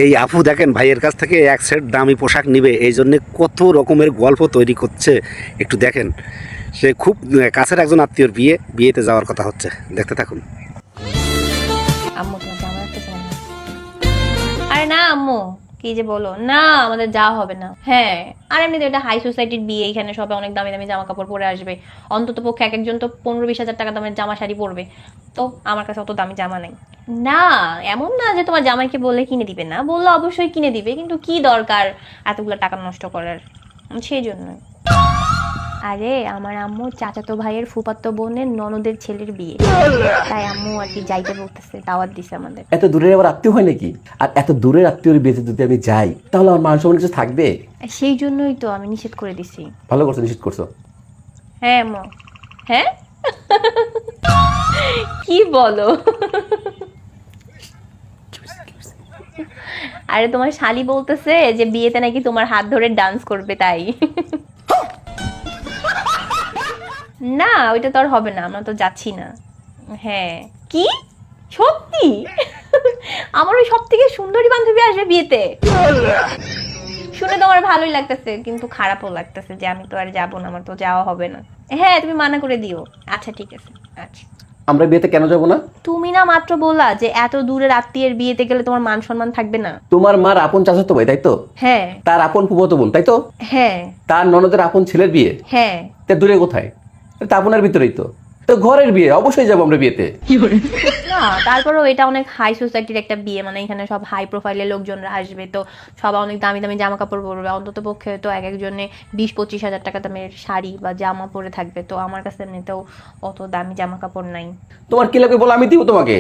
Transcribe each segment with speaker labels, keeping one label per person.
Speaker 1: এই আপু দেখেন ভাইয়ের কাছ থেকে এক সেট দামি পোশাক নিবে এই জন্যে কত রকমের গল্প তৈরি করছে। একটু দেখেন, সে খুব কাছের একজন আত্মীয়র বিয়েতে যাওয়ার কথা হচ্ছে। দেখতে থাকুন।
Speaker 2: আম্মু তোমার জামা রাখতেছে না? আরে না আম্মু, কি যে বলো না, আমাদের যাওয়া হবে না। হ্যাঁ, আর এমনিতে এটা হাই সোসাইটির বিয়ে, এখানে সবাই অনেক দামি দামি জামা কাপড় পরে আসবে। অন্তত পক্ষে এক একজন তো 15-20 হাজার টাকা দামের জামা শাড়ি পরবে। তো আমার কাছে অত দামি জামা নেই। না, এমন না যে তোমার জামাইকে বললে কিনে দিবে না, বললে অবশ্যই কিনে দিবে, কিন্তু কি দরকার এতগুলো টাকা নষ্ট করার, সেই জন্য। আরে আমার আম্মু চাচাতো ভাইয়ের ফুফাতো বোনের ননদের ছেলের বিয়ে, তাই আম্মু আর কি যাইতে বলতেছে, দাওয়াত দিছে আমাদের।
Speaker 3: এত দূরের আবার আত্মীয় হয় নাকি? আর এত দূরের আত্মীয়র বিয়েতে যদি আমি যাই তাহলে আমার মান সম্মান কিছু থাকবে?
Speaker 2: সেই জন্যই তো আমি নিষেধ করে দিছি।
Speaker 3: ভালো করছো, নিষেধ করছো।
Speaker 2: হ্যাঁ আম্মু। হ্যাঁ কি বলো? আরে তোমার শালি বলতেছে যে বিয়েতে নাকি তোমার হাত ধরে ডান্স করবে, তাই। না ওইটা তো আর হবে না, আমরা তো যাচ্ছি না। হ্যাঁ কি সত্যি? আমার ওই সব থেকে সুন্দরী বান্ধবী আসবে বিয়েতে? শুনে তোমার ভালোই লাগতেছে, কিন্তু খারাপও লাগতেছে যে আমি তো আর যাবো না, আমার তো যাওয়া হবে না। হ্যাঁ তুমি মানা করে দিও। আচ্ছা ঠিক আছে। আচ্ছা
Speaker 3: আমরা বিয়েতে কেন যাবো না?
Speaker 2: তুমি না মাত্র বললা যে এত দূরের আত্মীয়ের বিয়েতে গেলে তোমার মান সম্মান থাকবে না।
Speaker 3: তোমার মার আপন চাচাতো ভাই, তাই তো?
Speaker 2: হ্যাঁ।
Speaker 3: তার আপন ফুফাতো বোন, তাই তো?
Speaker 2: হ্যাঁ।
Speaker 3: তার ননদের আপন ছেলের বিয়ে।
Speaker 2: হ্যাঁ।
Speaker 3: তা দূরে কোথায়? তা আপনার ভিতরেই তো। তো ঘরের বিয়ে, অবশ্যই যাবো আমরা বিয়েতে।
Speaker 2: না তারপরেও এটা অনেক হাই সোসাইটির একটা বিয়ে, মানে এখানে সব হাই প্রোফাইলের লোকজনরা আসবে, তো সবাই অনেক দামি দামি জামা কাপড় পরবে। অন্তত পক্ষে তো এক একজনে 20-25 হাজার টাকা দামের শাড়ি বা জামা পরে থাকবে। তো আমার কাছে এমনিতেও অত দামি জামা কাপড় নাই।
Speaker 3: তোমার কি লাগবে বলো, আমি দিব তোমাকে।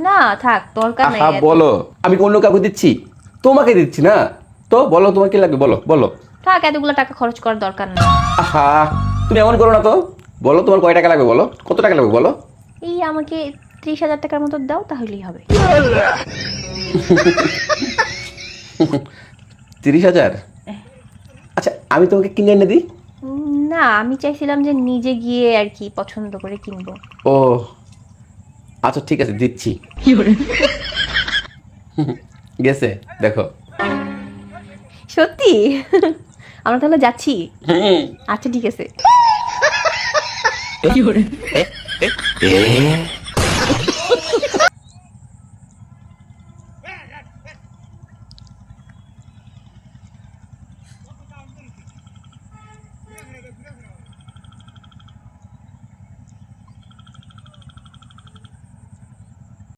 Speaker 2: না থাক, দরকার নাই।
Speaker 3: আহা বলো, আমি অন্য কাউকে দিচ্ছি? তোমাকে দিচ্ছি না তো। বলো তোমার কি লাগবে, বলো বলো।
Speaker 2: থাক, এতগুলো টাকা খরচ করার দরকার নেই।
Speaker 3: আহা তুমি এমন করো না তো। বলো তোমার কয় টাকা লাগবে, বলো কত টাকা লাগবে বলো।
Speaker 2: এই আমাকে 30,000 টাকার মতো দাও, তাহলেই হবে।
Speaker 3: 30,000? আচ্ছা আমি তোমাকে কিনে এনে দিই।
Speaker 2: না আমি চাইছিলাম যে নিজে গিয়ে আর কি পছন্দ করে কিনবো।
Speaker 3: ও আচ্ছা ঠিক আছে, দিচ্ছি। গেছে দেখো।
Speaker 2: সত্যি? আমরা তাহলে যাচ্ছি? আচ্ছা ঠিক আছে।